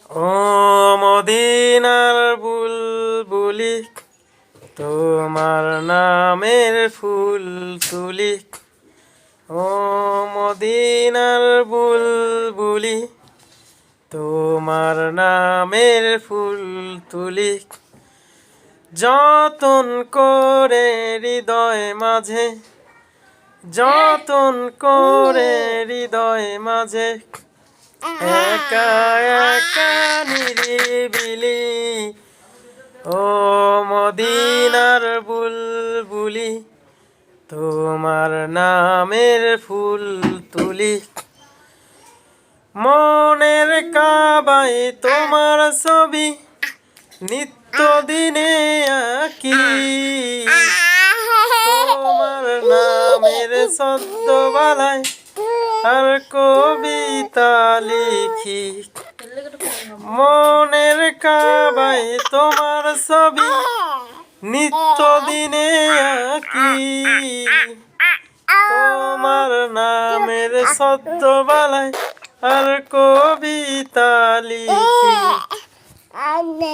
ও মদিনার বুলবুলি, তোমার নামের ফুল তুলি। ও মদিনার বুলবুলি, তোমার নামের ফুল তুলি। যতন করে হৃদয় মাঝে, যতন করে হৃদয় মাঝে, একা একা নিরিবিলি। ও মদিনার বুলবুলি, তোমার নামের ফুল তুলি। মনের কাবায় তোমার ছবি নিত্যদিনে আঁকি। তোমার নামের ছদ্মবেলায় আর কবিতা লিখি। মনের কাবায় তোমার ছবি নিত্যদিনে আঁকি। তোমার নামের ছদ্মবেলায় আর কবিতা লিখি।